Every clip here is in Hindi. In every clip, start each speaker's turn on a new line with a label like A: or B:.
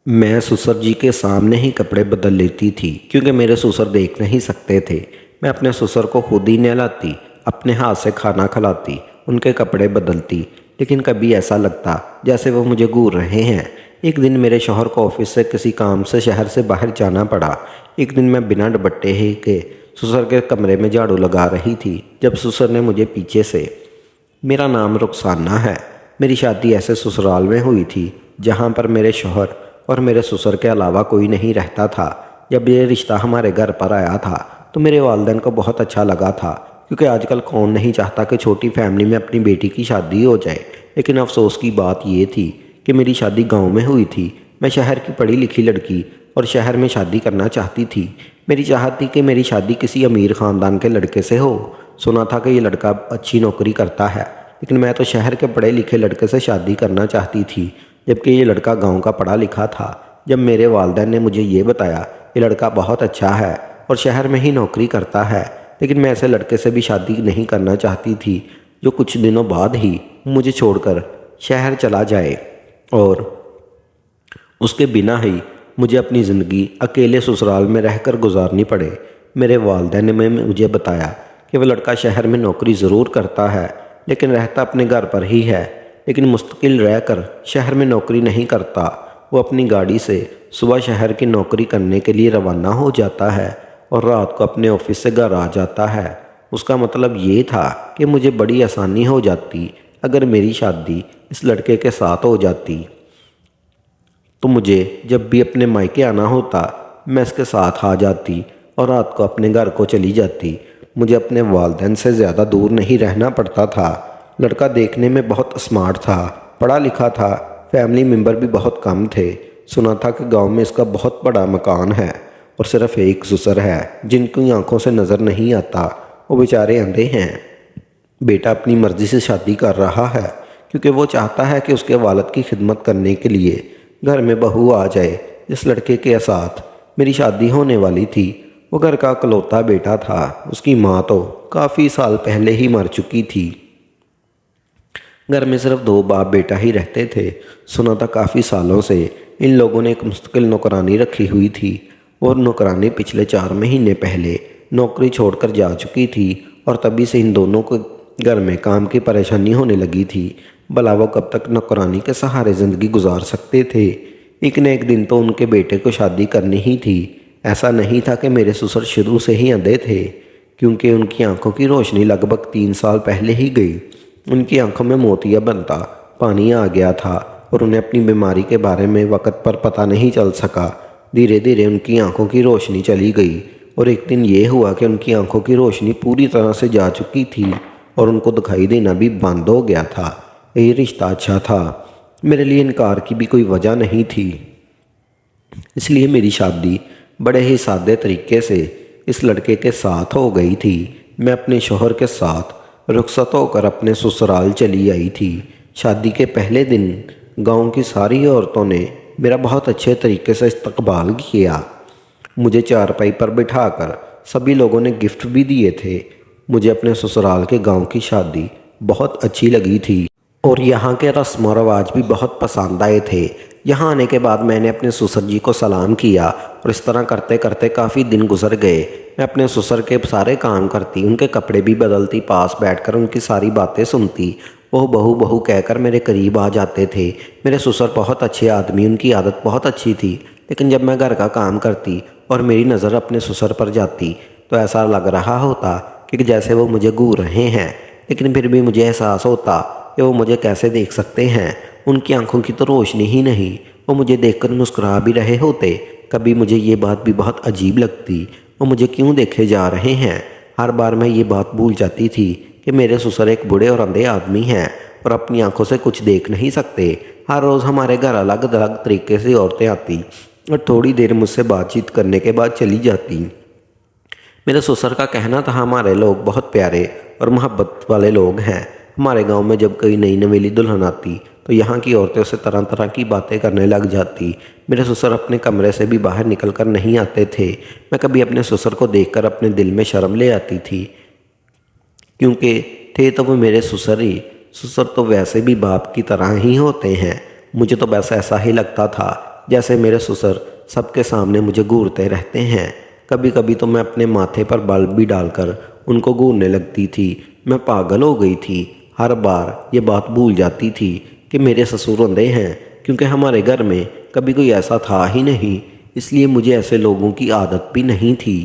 A: मैं ससुर जी के सामने ही कपड़े बदल लेती थी क्योंकि मेरे ससुर देख नहीं सकते थे। मैं अपने ससुर को खुद ही नहलाती, अपने हाथ से खाना खिलाती, उनके कपड़े बदलती, लेकिन कभी ऐसा लगता जैसे वो मुझे घूर रहे हैं। एक दिन मेरे शौहर को ऑफिस से किसी काम से शहर से बाहर जाना पड़ा। एक दिन मैं बिना दुपट्टे ही के ससुर के कमरे में झाड़ू लगा रही थी जब ससुर ने मुझे पीछे से, मेरा नाम रुखसाना है। मेरी शादी ऐसे ससुराल में हुई थी जहाँ पर मेरे शौहर और मेरे ससुर के अलावा कोई नहीं रहता था। जब ये रिश्ता हमारे घर पर आया था तो मेरे वालिदैन को बहुत अच्छा लगा था, क्योंकि आजकल कौन नहीं चाहता कि छोटी फैमिली में अपनी बेटी की शादी हो जाए। लेकिन अफसोस की बात ये थी कि मेरी शादी गांव में हुई थी। मैं शहर की पढ़ी लिखी लड़की और शहर में शादी करना चाहती थी। मेरी चाहत थी कि मेरी शादी किसी अमीर ख़ानदान के लड़के से हो। सुना था कि ये लड़का अच्छी नौकरी करता है, लेकिन मैं तो शहर के पढ़े लिखे लड़के से शादी करना चाहती थी, जबकि ये लड़का गांव का पढ़ा लिखा था। जब मेरे वालिदैन ने मुझे ये बताया ये लड़का बहुत अच्छा है और शहर में ही नौकरी करता है, लेकिन मैं ऐसे लड़के से भी शादी नहीं करना चाहती थी जो कुछ दिनों बाद ही मुझे छोड़कर शहर चला जाए और उसके बिना ही मुझे अपनी ज़िंदगी अकेले ससुराल में रहकर गुजारनी पड़े। मेरे वालिदैन ने मुझे बताया कि वह लड़का शहर में नौकरी ज़रूर करता है, लेकिन रहता अपने घर पर ही है, लेकिन मुस्तकिल रहकर शहर में नौकरी नहीं करता। वो अपनी गाड़ी से सुबह शहर की नौकरी करने के लिए रवाना हो जाता है और रात को अपने ऑफिस से घर आ जाता है। उसका मतलब ये था कि मुझे बड़ी आसानी हो जाती अगर मेरी शादी इस लड़के के साथ हो जाती। तो मुझे जब भी अपने मायके आना होता मैं इसके साथ आ जाती और रात को अपने घर को चली जाती। मुझे अपने वालिदैन से ज़्यादा दूर नहीं रहना पड़ता था। लड़का देखने में बहुत स्मार्ट था, पढ़ा लिखा था, फैमिली मेम्बर भी बहुत कम थे। सुना था कि गांव में इसका बहुत बड़ा मकान है और सिर्फ एक ससुर है जिनकी आंखों से नज़र नहीं आता, वो बेचारे अंधे हैं। बेटा अपनी मर्ज़ी से शादी कर रहा है क्योंकि वो चाहता है कि उसके वालिद की खिदमत करने के लिए घर में बहू आ जाए। जिस लड़के के साथ मेरी शादी होने वाली थी वो घर का इकलौता बेटा था। उसकी माँ तो काफ़ी साल पहले ही मर चुकी थी। घर में सिर्फ दो बाप बेटा ही रहते थे। सुना था काफ़ी सालों से इन लोगों ने एक मुस्तकिल नौकरानी रखी हुई थी और नौकरानी पिछले 4 महीने पहले नौकरी छोड़कर जा चुकी थी और तभी से इन दोनों को घर में काम की परेशानी होने लगी थी। भला वो कब तक नौकरानी के सहारे ज़िंदगी गुजार सकते थे। एक न एक दिन तो उनके बेटे को शादी करनी ही थी। ऐसा नहीं था कि मेरे ससुर शुरू से ही अंधे थे, क्योंकि उनकी आंखों की रोशनी लगभग 3 साल पहले ही गई। उनकी आंखों में मोतिया बनता पानी आ गया था और उन्हें अपनी बीमारी के बारे में वक़्त पर पता नहीं चल सका। धीरे धीरे उनकी आंखों की रोशनी चली गई और एक दिन ये हुआ कि उनकी आंखों की रोशनी पूरी तरह से जा चुकी थी और उनको दिखाई देना भी बंद हो गया था। ये रिश्ता अच्छा था, मेरे लिए इनकार की भी कोई वजह नहीं थी, इसलिए मेरी शादी बड़े ही सादे तरीके से इस लड़के के साथ हो गई थी। मैं अपने शौहर के साथ रुखसत होकर अपने ससुराल चली आई थी। शादी के पहले दिन गांव की सारी औरतों ने मेरा बहुत अच्छे तरीके से इस्तकबाल किया। मुझे चारपाई पर बिठाकर सभी लोगों ने गिफ्ट भी दिए थे। मुझे अपने ससुराल के गांव की शादी बहुत अच्छी लगी थी और यहाँ के रस्म और रवाज भी बहुत पसंद आए थे। यहाँ आने के बाद मैंने अपने ससुर जी को सलाम किया और इस तरह करते करते काफ़ी दिन गुजर गए। मैं अपने ससुर के सारे काम करती, उनके कपड़े भी बदलती, पास बैठकर उनकी सारी बातें सुनती। वो बहू बहू कहकर मेरे करीब आ जाते थे। मेरे ससुर बहुत अच्छे आदमी, उनकी आदत बहुत अच्छी थी, लेकिन जब मैं घर का काम करती और मेरी नज़र अपने ससुर पर जाती तो ऐसा लग रहा होता कि जैसे वो मुझे घूर रहे हैं। लेकिन फिर भी मुझे एहसास होता कि वो मुझे कैसे देख सकते हैं। उनकी आंखों की तो रोशनी ही नहीं, वो मुझे देखकर मुस्कुरा भी रहे होते। कभी मुझे ये बात भी बहुत अजीब लगती, वो मुझे क्यों देखे जा रहे हैं। हर बार मैं ये बात भूल जाती थी कि मेरे ससुर एक बूढ़े और अंधे आदमी हैं और अपनी आंखों से कुछ देख नहीं सकते। हर रोज़ हमारे घर अलग अलग तरीके से औरतें आती और थोड़ी देर मुझसे बातचीत करने के बाद चली जाती। मेरे ससुर का कहना था हमारे लोग बहुत प्यारे और मोहब्बत वाले लोग हैं। हमारे गांव में जब कोई नई नवेली दुल्हन आती तो यहाँ की औरतें उससे तरह तरह की बातें करने लग जाती। मेरे ससुर अपने कमरे से भी बाहर निकल कर नहीं आते थे। मैं कभी अपने ससुर को देखकर अपने दिल में शर्म ले आती थी, क्योंकि थे तो वो मेरे ससुर ही। ससुर तो वैसे भी बाप की तरह ही होते हैं। मुझे तो बस ऐसा ही लगता था जैसे मेरे ससुर सबके सामने मुझे घूरते रहते हैं। कभी कभी तो मैं अपने माथे पर बल्ब भी डालकर उनको घूरने लगती थी। मैं पागल हो गई थी। हर बार ये बात भूल जाती थी कि मेरे ससुर अंधे हैं, क्योंकि हमारे घर में कभी कोई ऐसा था ही नहीं, इसलिए मुझे ऐसे लोगों की आदत भी नहीं थी।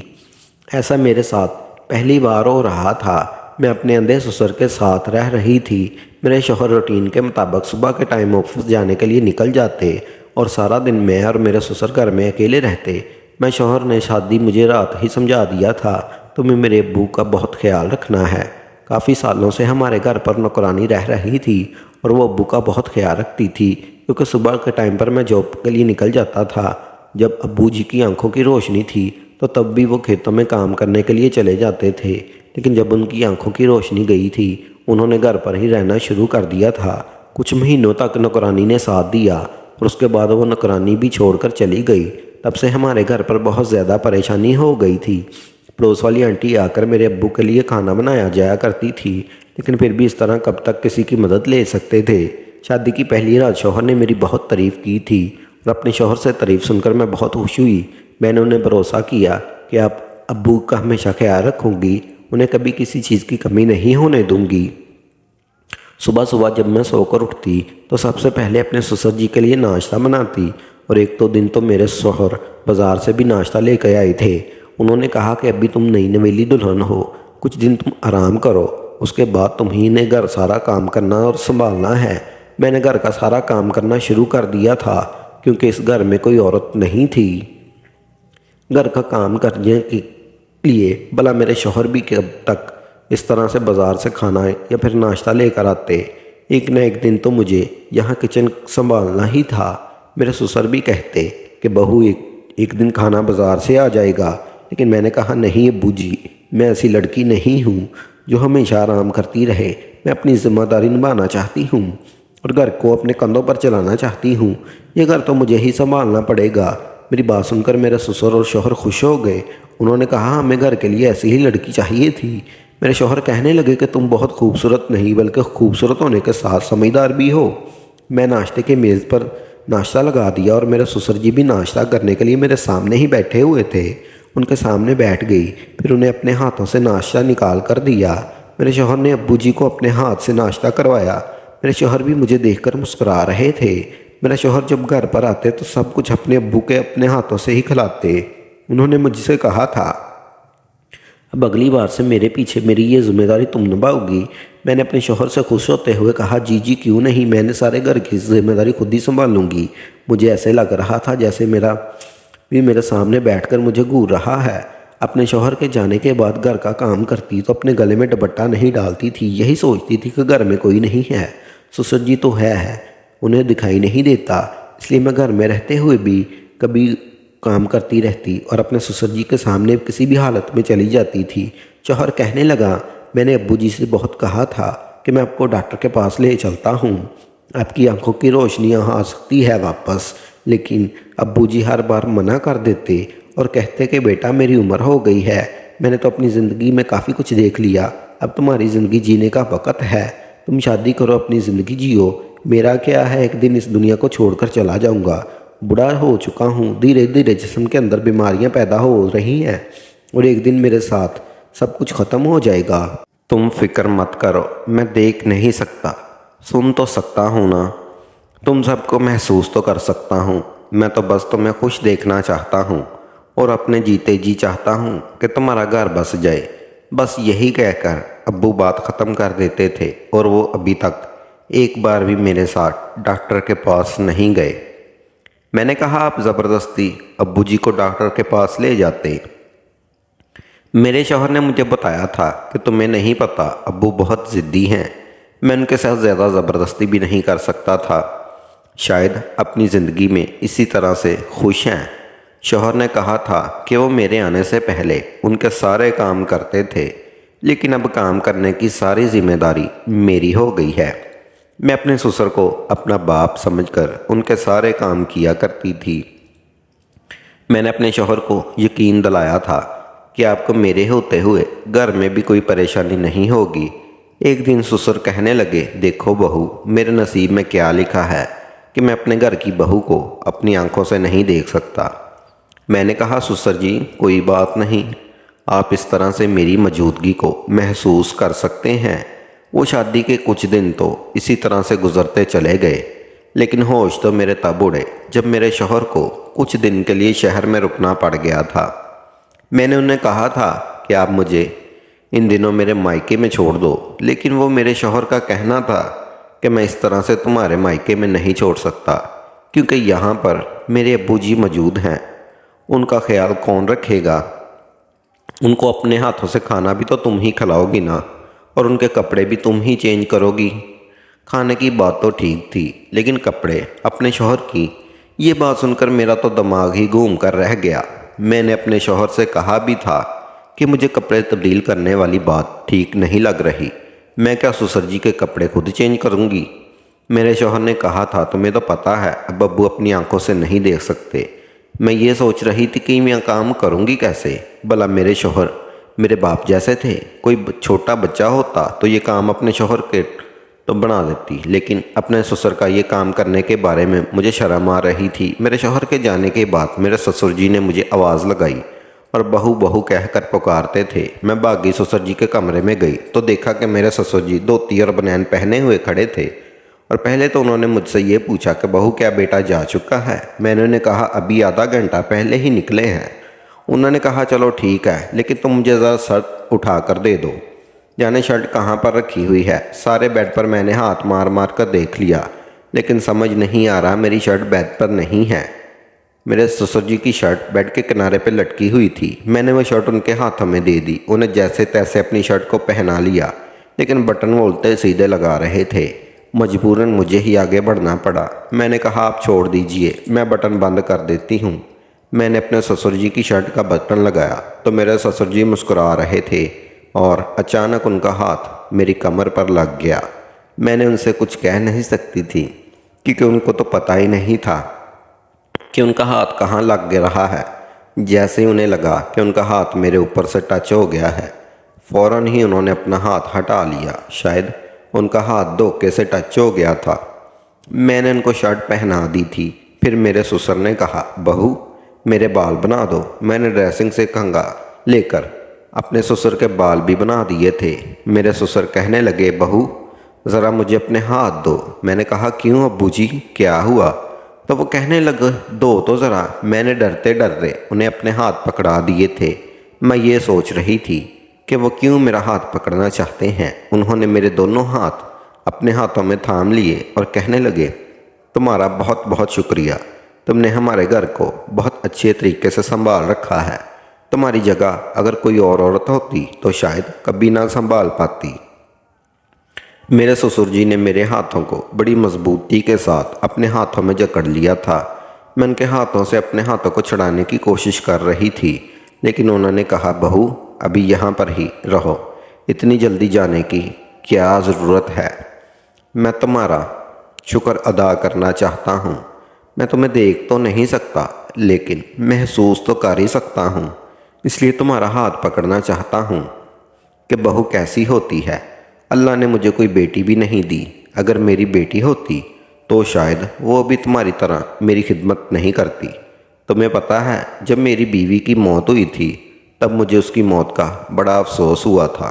A: ऐसा मेरे साथ पहली बार हो रहा था। मैं अपने अंधे ससुर के साथ रह रही थी। मेरे शौहर रूटीन के मुताबिक सुबह के टाइम ऑफिस जाने के लिए निकल जाते और सारा दिन मैं और मेरे ससुर घर में अकेले रहते। मैं शौहर ने शादी मुझे रात ही समझा दिया था, तुम्हें मेरे अब्बू का बहुत ख्याल रखना है। काफ़ी सालों से हमारे घर पर नौकरानी रह रही थी और वो अब्बू का बहुत ख्याल रखती थी, क्योंकि सुबह के टाइम पर मैं जॉब के लिए निकल जाता था। जब अब्बू जी की आंखों की रोशनी थी तो तब भी वो खेतों में काम करने के लिए चले जाते थे, लेकिन जब उनकी आंखों की रोशनी गई थी उन्होंने घर पर ही रहना शुरू कर दिया था। कुछ महीनों तक नौकरानी ने साथ दिया और उसके बाद वो नौकरानी भी छोड़कर चली गई। तब से हमारे घर पर बहुत ज़्यादा परेशानी हो गई थी। पड़ोस वाली आंटी आकर मेरे अब्बू के लिए खाना बनाया जाया करती थी, लेकिन फिर भी इस तरह कब तक किसी की मदद ले सकते थे। शादी की पहली रात शौहर ने मेरी बहुत तारीफ़ की थी और अपने शौहर से तारीफ़ सुनकर मैं बहुत खुश हुई। मैंने उन्हें भरोसा किया कि आप अब्बू का हमेशा ख्याल रखूँगी, उन्हें कभी किसी चीज़ की कमी नहीं होने दूँगी। सुबह सुबह जब मैं सोकर उठती तो सबसे पहले अपने ससुर जी के लिए नाश्ता बनाती, और एक दो दिन तो मेरे शौहर बाज़ार से भी नाश्ता लेकर आए थे। उन्होंने कहा कि अभी तुम नई नवेली दुल्हन हो, कुछ दिन तुम आराम करो, उसके बाद तुम्ही ने घर सारा काम करना और संभालना है। मैंने घर का सारा काम करना शुरू कर दिया था, क्योंकि इस घर में कोई औरत नहीं थी। घर का काम करने के लिए भला मेरे शौहर भी कब तक इस तरह से बाज़ार से खाना या फिर नाश्ता लेकर आते। एक न एक दिन तो मुझे यहाँ किचन संभालना ही था। मेरे ससुर भी कहते कि बहू एक दिन खाना बाज़ार से आ जाएगा, लेकिन मैंने कहा नहीं अब्बू जी, मैं ऐसी लड़की नहीं हूँ जो हमेशा आराम करती रहे। मैं अपनी ज़िम्मेदारी निभाना चाहती हूँ और घर को अपने कंधों पर चलाना चाहती हूँ। ये घर तो मुझे ही संभालना पड़ेगा। मेरी बात सुनकर मेरे ससुर और शौहर खुश हो गए। उन्होंने कहा हमें घर के लिए ऐसी ही लड़की चाहिए थी। मेरे शौहर कहने लगे कि तुम बहुत खूबसूरत नहीं बल्कि खूबसूरत होने के साथ समझदार भी हो। मैं नाश्ते के मेज़ पर नाश्ता लगा दिया और मेरे ससुर जी भी नाश्ता करने के लिए मेरे सामने ही बैठे हुए थे। उनके सामने बैठ गई, फिर उन्हें अपने हाथों से नाश्ता निकाल कर दिया। मेरे शौहर ने अब्बू जी को अपने हाथ से नाश्ता करवाया। मेरे शौहर भी मुझे देखकर मुस्कुरा रहे थे। मेरा शौहर जब घर पर आते तो सब कुछ अपने अब्बू के अपने हाथों से ही खिलाते। उन्होंने मुझसे कहा था अब अगली बार से मेरे पीछे मेरी ये जिम्मेदारी तुम निभाओगी। मैंने अपने शौहर से खुश होते हुए कहा जी जी क्यों नहीं, मैंने सारे घर की जिम्मेदारी खुद ही संभालूंगी। मुझे ऐसे लग रहा था जैसे मेरे सामने बैठकर मुझे घूर रहा है। अपने शौहर के जाने के बाद घर का काम करती तो अपने गले में दुपट्टा नहीं डालती थी। यही सोचती थी कि घर में कोई नहीं है, ससुर जी तो है, उन्हें दिखाई नहीं देता, इसलिए मैं घर में रहते हुए भी कभी काम करती रहती और अपने ससुर जी के सामने किसी भी हालत में चली जाती थी। शौहर कहने लगा मैंने अब्बू जी से बहुत कहा था कि मैं आपको डॉक्टर के पास ले चलता हूँ, आपकी आंखों की रोशनी यहाँ आ सकती है वापस, लेकिन अब्बू जी हर बार मना कर देते और कहते कि बेटा मेरी उम्र हो गई है, मैंने तो अपनी ज़िंदगी में काफ़ी कुछ देख लिया, अब तुम्हारी ज़िंदगी जीने का वक़्त है, तुम शादी करो अपनी ज़िंदगी जियो। मेरा क्या है, एक दिन इस दुनिया को छोड़कर चला जाऊँगा, बूढ़ा हो चुका हूँ, धीरे धीरे जिस्म के अंदर बीमारियाँ पैदा हो रही हैं और एक दिन मेरे साथ सब कुछ ख़त्म हो जाएगा। तुम फिक्र मत करो, मैं देख नहीं सकता, सुन तो सकता हूँ ना, तुम सबको महसूस तो कर सकता हूँ। मैं तो बस तुम्हें खुश देखना चाहता हूँ और अपने जीते जी चाहता हूँ कि तुम्हारा घर बस जाए। बस यही कहकर अब्बू बात ख़त्म कर देते थे और वो अभी तक एक बार भी मेरे साथ डॉक्टर के पास नहीं गए। मैंने कहा आप ज़बरदस्ती अब्बू जी को डॉक्टर के पास ले जाते। मेरे शौहर ने मुझे बताया था कि तुम्हें नहीं पता अब्बू बहुत ज़िद्दी हैं, मैं उनके साथ ज़्यादा ज़बरदस्ती भी नहीं कर सकता था, शायद अपनी ज़िंदगी में इसी तरह से खुश हैं। शौहर ने कहा था कि वो मेरे आने से पहले उनके सारे काम करते थे, लेकिन अब काम करने की सारी जिम्मेदारी मेरी हो गई है। मैं अपने ससुर को अपना बाप समझकर उनके सारे काम किया करती थी। मैंने अपने शौहर को यकीन दिलाया था कि आपको मेरे होते हुए घर में भी कोई परेशानी नहीं होगी। एक दिन ससुर कहने लगे देखो बहू, मेरे नसीब में क्या लिखा है, कि मैं अपने घर की बहू को अपनी आंखों से नहीं देख सकता। मैंने कहा, ससुर जी कोई बात नहीं, आप इस तरह से मेरी मौजूदगी को महसूस कर सकते हैं। वो शादी के कुछ दिन तो इसी तरह से गुजरते चले गए, लेकिन होश तो मेरे तब उड़े जब मेरे शौहर को कुछ दिन के लिए शहर में रुकना पड़ गया था। मैंने उन्हें कहा था कि आप मुझे इन दिनों मेरे मायके में छोड़ दो, लेकिन वो मेरे शौहर का कहना था कि मैं इस तरह से तुम्हारे मायके में नहीं छोड़ सकता, क्योंकि यहाँ पर मेरे अब्बू जी मौजूद हैं। उनका ख्याल कौन रखेगा? उनको अपने हाथों से खाना भी तो तुम ही खिलाओगी ना, और उनके कपड़े भी तुम ही चेंज करोगी। खाने की बात तो ठीक थी, लेकिन कपड़े अपने शौहर की, ये बात सुनकर मेरा तो दिमाग ही घूम कर रह गया। मैंने अपने शौहर से कहा भी था कि मुझे कपड़े तब्दील करने वाली बात ठीक नहीं लग रही। मैं क्या ससुर जी के कपड़े खुद चेंज करूँगी? मेरे शौहर ने कहा था, तुम्हें तो पता है अब अब्बू अपनी आंखों से नहीं देख सकते। मैं ये सोच रही थी कि मैं काम करूँगी कैसे। भला मेरे शौहर मेरे बाप जैसे थे, कोई छोटा बच्चा होता तो ये काम अपने शौहर के तो बना देती, लेकिन अपने ससुर का ये काम करने के बारे में मुझे शर्म आ रही थी। मेरे शौहर के जाने के बाद मेरे ससुर जी ने मुझे आवाज़ लगाई और बहू बहू कहकर पुकारते थे। मैं भागी ससुर जी के कमरे में गई तो देखा कि मेरे ससुर जी धोती और बनियान पहने हुए खड़े थे, और पहले तो उन्होंने मुझसे ये पूछा कि बहू क्या बेटा जा चुका है? मैंने उन्हें कहा अभी आधा घंटा पहले ही निकले हैं। उन्होंने कहा चलो ठीक है, लेकिन तुम मुझे ज़रा शर्ट उठा कर दे दो। जाने शर्ट कहाँ पर रखी हुई है? सारे बेड पर मैंने हाथ मार मार कर देख लिया, लेकिन समझ नहीं आ रहा मेरी शर्ट बेड पर नहीं है। मेरे ससुर जी की शर्ट बेड के किनारे पर लटकी हुई थी। मैंने वो शर्ट उनके हाथों में दे दी। उन्हें जैसे तैसे अपनी शर्ट को पहना लिया, लेकिन बटन वो उल्टे सीधे लगा रहे थे। मजबूरन मुझे ही आगे बढ़ना पड़ा। मैंने कहा आप छोड़ दीजिए, मैं बटन बंद कर देती हूँ। मैंने अपने ससुर जी की शर्ट का बटन लगाया तो मेरे ससुर जी मुस्कुरा रहे थे, और अचानक उनका हाथ मेरी कमर पर लग गया। मैंने उनसे कुछ कह नहीं सकती थी, क्योंकि उनको तो पता ही नहीं था कि उनका हाथ कहाँ लग रहा है। जैसे ही उन्हें लगा कि उनका हाथ मेरे ऊपर से टच हो गया है, फ़ौरन ही उन्होंने अपना हाथ हटा लिया। शायद उनका हाथ धोखे से टच हो गया था। मैंने उनको शर्ट पहना दी थी। फिर मेरे ससुर ने कहा बहू मेरे बाल बना दो। मैंने ड्रेसिंग से कंघा लेकर अपने ससुर के बाल भी बना दिए थे। मेरे ससुर कहने लगे बहू ज़रा मुझे अपने हाथ दो। मैंने कहा क्यों अब्बू जी, क्या हुआ? तो वो कहने लगे दो तो ज़रा। मैंने डरते डरते उन्हें अपने हाथ पकड़ा दिए थे। मैं ये सोच रही थी कि वो क्यों मेरा हाथ पकड़ना चाहते हैं। उन्होंने मेरे दोनों हाथ अपने हाथों में थाम लिए और कहने लगे तुम्हारा बहुत बहुत शुक्रिया, तुमने हमारे घर को बहुत अच्छे तरीके से संभाल रखा है। तुम्हारी जगह अगर कोई और औरत होती तो शायद कभी ना संभाल पाती। मेरे ससुर जी ने मेरे हाथों को बड़ी मजबूती के साथ अपने हाथों में जकड़ लिया था। मैं उनके हाथों से अपने हाथों को छुड़ाने की कोशिश कर रही थी, लेकिन उन्होंने कहा बहू अभी यहाँ पर ही रहो, इतनी जल्दी जाने की क्या ज़रूरत है? मैं तुम्हारा शुक्र अदा करना चाहता हूँ। मैं तुम्हें देख तो नहीं सकता, लेकिन महसूस तो कर ही सकता हूँ, इसलिए तुम्हारा हाथ पकड़ना चाहता हूँ कि बहू कैसी होती है। अल्लाह ने मुझे कोई बेटी भी नहीं दी। अगर मेरी बेटी होती तो शायद वो भी तुम्हारी तरह मेरी खिदमत नहीं करती। तुम्हें पता है जब मेरी बीवी की मौत हुई थी तब मुझे उसकी मौत का बड़ा अफसोस हुआ था,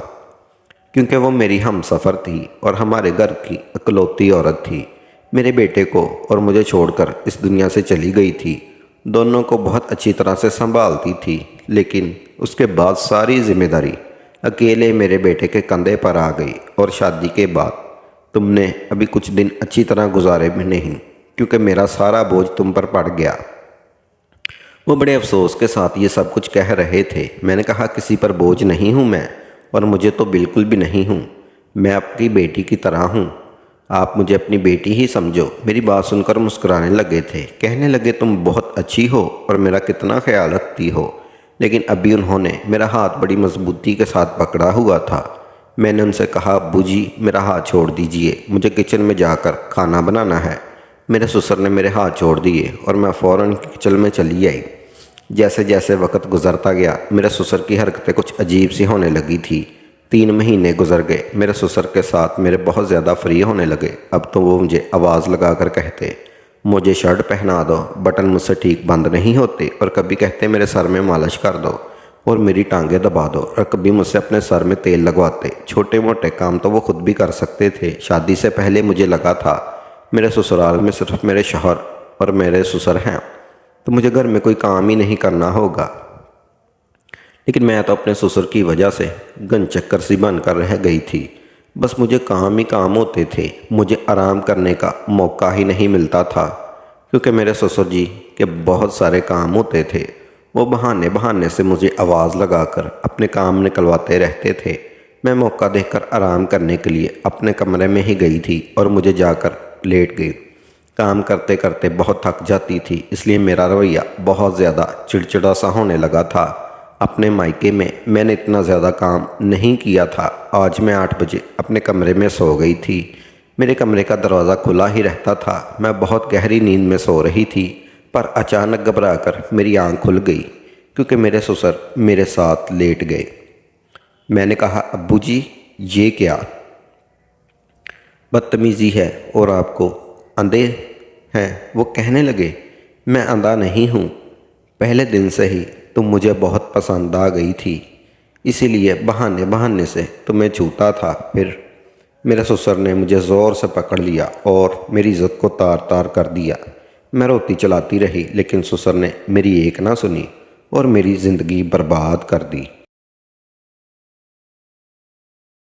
A: क्योंकि वो मेरी हमसफ़र थी और हमारे घर की इकलौती औरत थी। मेरे बेटे को और मुझे छोड़कर इस दुनिया से चली गई थी। दोनों को बहुत अच्छी तरह से संभालती थी, लेकिन उसके बाद सारी जिम्मेदारी अकेले मेरे बेटे के कंधे पर आ गई। और शादी के बाद तुमने अभी कुछ दिन अच्छी तरह गुजारे भी नहीं, क्योंकि मेरा सारा बोझ तुम पर पड़ गया। वो बड़े अफसोस के साथ ये सब कुछ कह रहे थे। मैंने कहा किसी पर बोझ नहीं हूँ मैं, और मुझे तो बिल्कुल भी नहीं हूँ। मैं आपकी बेटी की तरह हूँ, आप मुझे अपनी बेटी ही समझो। मेरी बात सुनकर मुस्कुराने लगे थे। कहने लगे तुम बहुत अच्छी हो और मेरा कितना ख्याल रखती हो। लेकिन अभी उन्होंने मेरा हाथ बड़ी मजबूती के साथ पकड़ा हुआ था। मैंने उनसे कहा अब्बू जी मेरा हाथ छोड़ दीजिए, मुझे किचन में जाकर खाना बनाना है। मेरे ससुर ने मेरे हाथ छोड़ दिए और मैं फ़ौरन किचन में चली आई। जैसे जैसे वक्त गुजरता गया मेरे ससुर की हरकतें कुछ अजीब सी होने लगी थी। 3 महीने गुजर गए। मेरे ससुर के साथ मेरे बहुत ज़्यादा फ्री होने लगे। अब तो वो मुझे आवाज़ लगा कर कहते मुझे शर्ट पहना दो, बटन मुझसे ठीक बंद नहीं होते, और कभी कहते मेरे सर में मालिश कर दो और मेरी टांगें दबा दो, और कभी मुझसे अपने सर में तेल लगवाते। छोटे मोटे काम तो वो खुद भी कर सकते थे। शादी से पहले मुझे लगा था मेरे ससुराल में सिर्फ मेरे शौहर और मेरे ससुर हैं, तो मुझे घर में कोई काम ही नहीं करना होगा। लेकिन मैं तो अपने ससुर की वजह से गनचक्कर सी बनकर रह गई थी। बस मुझे काम ही काम होते थे, मुझे आराम करने का मौका ही नहीं मिलता था, क्योंकि मेरे ससुर जी के बहुत सारे काम होते थे। वो बहाने बहाने से मुझे आवाज़ लगाकर अपने काम निकलवाते रहते थे। मैं मौका देखकर आराम करने के लिए अपने कमरे में ही गई थी और मुझे जाकर लेट गई। काम करते करते बहुत थक जाती थी, इसलिए मेरा रवैया बहुत ज़्यादा चिड़चिड़ा सा होने लगा था। अपने मायके में मैंने इतना ज़्यादा काम नहीं किया था। आज मैं 8 बजे अपने कमरे में सो गई थी। मेरे कमरे का दरवाज़ा खुला ही रहता था। मैं बहुत गहरी नींद में सो रही थी, पर अचानक घबराकर मेरी आंख खुल गई, क्योंकि मेरे ससुर मेरे साथ लेट गए। मैंने कहा, अब्बू जी ये क्या बदतमीज़ी है, और आपको अंधे हैं? वो कहने लगे, मैं अंधा नहीं हूँ, पहले दिन से ही तुम मुझे बहुत पसंद आ गई थी, इसीलिए बहाने बहाने से तुम्हें छूता था। फिर मेरे ससुर ने मुझे ज़ोर से पकड़ लिया और मेरी इज़्ज़त को तार तार कर दिया। मैं रोती चलाती रही, लेकिन ससुर ने मेरी एक ना सुनी और मेरी ज़िंदगी बर्बाद कर दी।